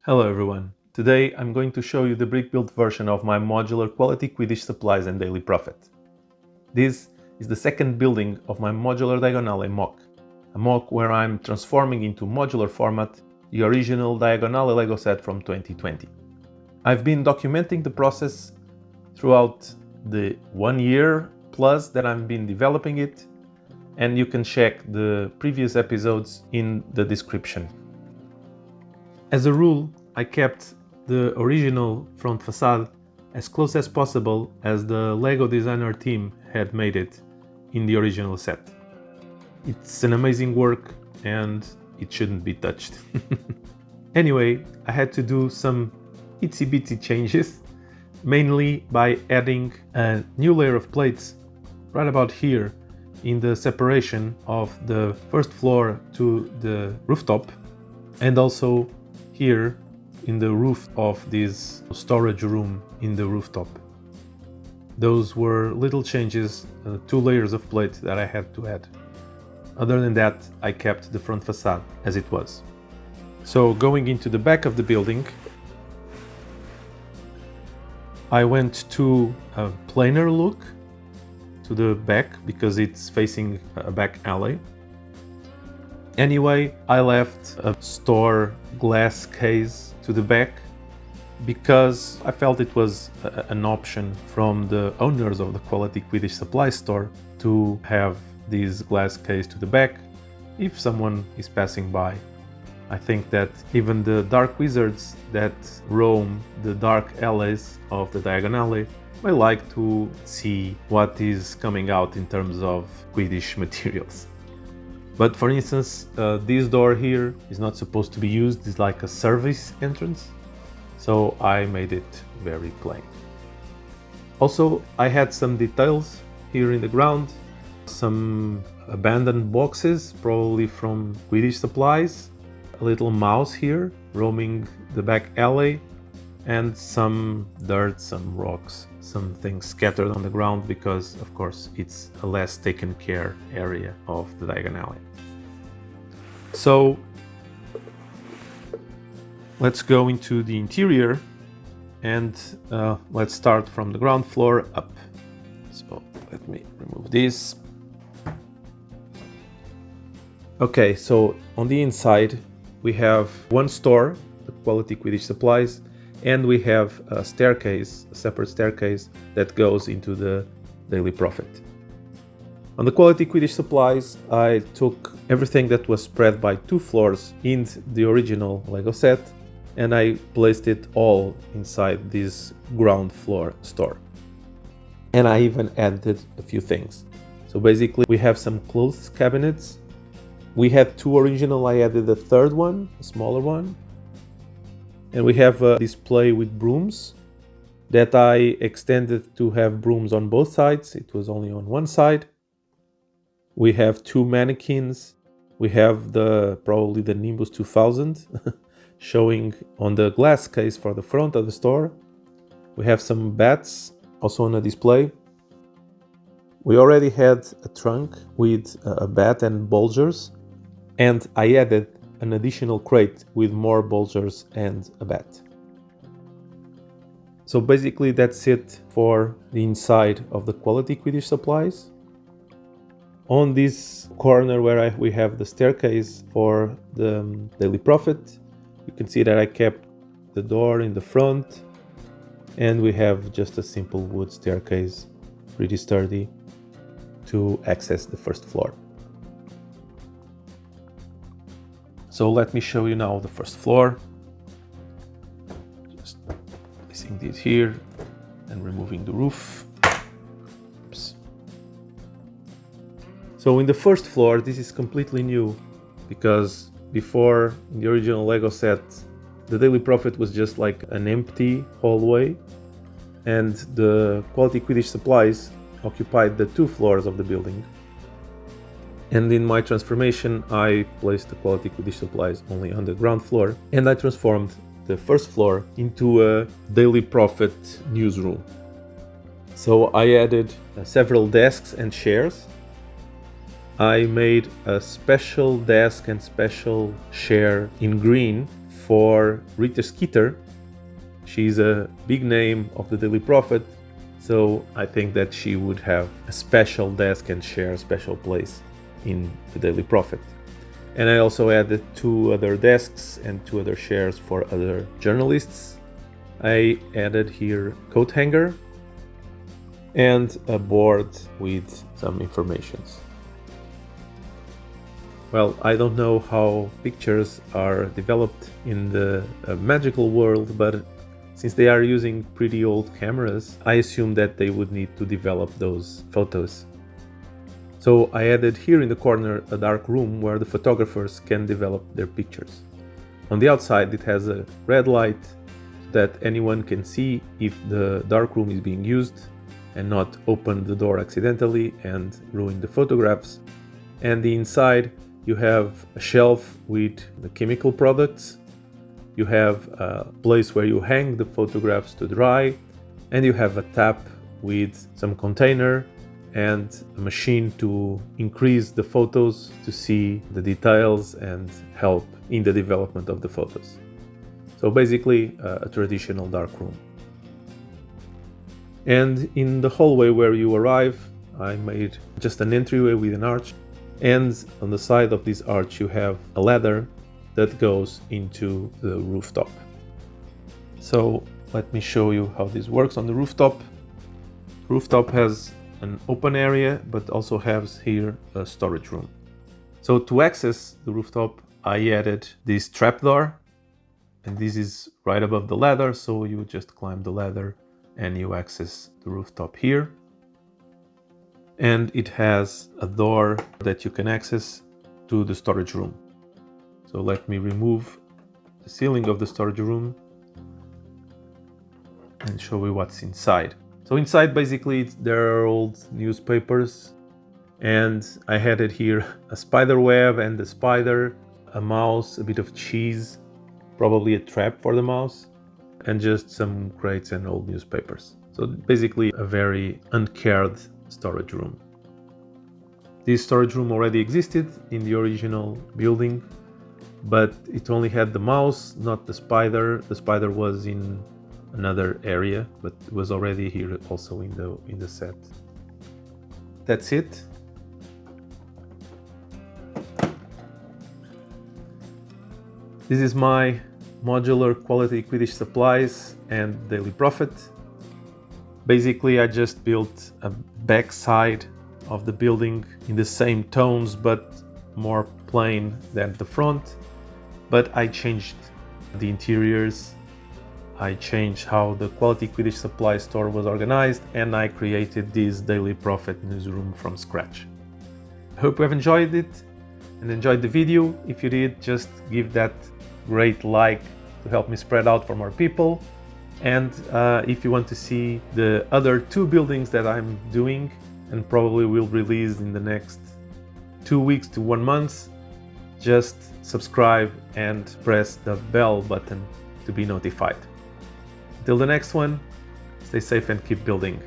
Hello everyone. Today I'm going to show you the brick built version of my modular Quality Quidditch Supplies and Daily Profit. This is the second building of my Modular Diagon Alley MOC, a MOC where I'm transforming into modular format the original Diagon Alley LEGO set from 2020. I've been documenting the process throughout the 1 year plus that I've been developing it, and you can check the previous episodes in the description. As a rule, I kept the original front facade as close as possible as the LEGO designer team had made it in the original set. It's an amazing work and it shouldn't be touched. Anyway, I had to do some itsy bitsy changes, mainly by adding a new layer of plates right about here in the separation of the first floor to the rooftop, and also here in the roof of this storage room in the rooftop. Those were little changes, 2 layers of plate that I had to add. Other than that, I kept the front facade as it was. So going into the back of the building, I went to a planar look to the back because it's facing a back alley. Anyway, I left a store glass case to the back because I felt it was an option from the owners of the Quality Quidditch Supplies store to have this glass case to the back if someone is passing by. I think that even the dark wizards that roam the dark alleys of the Diagon Alley may like to see what is coming out in terms of Quidditch materials. But for instance, this door here is not supposed to be used, it's like a service entrance, so I made it very plain. Also, I had some details here in the ground, some abandoned boxes, probably from Quidditch Supplies, a little mouse here roaming the back alley, and some dirt, some rocks, some things scattered on the ground because, of course, it's a less taken care area of the Diagon Alley. So let's go into the interior and let's start from the ground floor up. So let me remove this. Okay, so on the inside we have one store, the Quality Quidditch Supplies, and we have a staircase, a separate staircase that goes into the Daily Profit. On the Quality Quidditch Supplies, I took everything that was spread by 2 floors in the original LEGO set and I placed it all inside this ground floor store. And I even added a few things. So basically we have some clothes cabinets. We had 2 original, I added a 3rd one, a smaller one. And we have a display with brooms that I extended to have brooms on both sides. It was only on one side. We have 2 mannequins. We have probably the Nimbus 2000 showing on the glass case for the front of the store. We have some bats also on a display. We already had a trunk with a bat and bulgers, and I added an additional crate with more bulgers and a bat. So basically that's it for the inside of the Quality Quidditch Supplies. On this corner where we have the staircase for the Daily Profit, you can see that I kept the door in the front and we have just a simple wood staircase, pretty sturdy, to access the first floor. So let me show you now the first floor. Just placing this here and removing the roof. Oops. So in the first floor, this is completely new because before in the original LEGO set, the Daily Profit was just like an empty hallway and the Quality Quidditch Supplies occupied the 2 floors of the building. And in my transformation, I placed the Quality Quidditch Supplies only on the ground floor, and I transformed the first floor into a Daily Profit newsroom. So I added several desks and chairs. I made a special desk and special chair in green for Rita Skeeter. She's a big name of the Daily Prophet, so I think that she would have a special desk and share a special place in the Daily Prophet. And I also added 2 other desks and 2 other chairs for other journalists. I added here a coat hanger and a board with some informations. Well, I don't know how pictures are developed in the magical world, but since they are using pretty old cameras, I assume that they would need to develop those photos. So I added here in the corner a dark room where the photographers can develop their pictures. On the outside it has a red light so that anyone can see if the dark room is being used and not open the door accidentally and ruin the photographs. And the inside you have a shelf with the chemical products, you have a place where you hang the photographs to dry, and you have a tap with some container and a machine to increase the photos to see the details and help in the development of the photos. So basically a traditional dark room. And in the hallway where you arrive, I made just an entryway with an arch, and on the side of this arch you have a ladder that goes into the rooftop. So let me show you how this works on the rooftop. Rooftop has an open area, but also has here a storage room. So to access the rooftop, I added this trapdoor, and this is right above the ladder, so you just climb the ladder and you access the rooftop here. And it has a door that you can access to the storage room. So let me remove the ceiling of the storage room and show you what's inside. So inside basically there are old newspapers, and I added here a spider web and a spider, a mouse, a bit of cheese, probably a trap for the mouse, and just some crates and old newspapers. So basically a very uncared storage room. This storage room already existed in the original building, but it only had the mouse, not the spider. The spider was in another area, but it was already here also in the set. That's it. This is my modular Quality Quidditch Supplies and Daily Prophet. Basically I just built a backside of the building in the same tones but more plain than the front, but I changed the interiors, I changed how the Quality Quidditch Supply store was organized, and I created this Daily Prophet newsroom from scratch. I hope you have enjoyed it and enjoyed the video. If you did, just give that great like to help me spread out for more people. And if you want to see the other 2 buildings that I'm doing and probably will release in the next 2 weeks to 1 month, just subscribe and press the bell button to be notified. Till the next one, stay safe and keep building.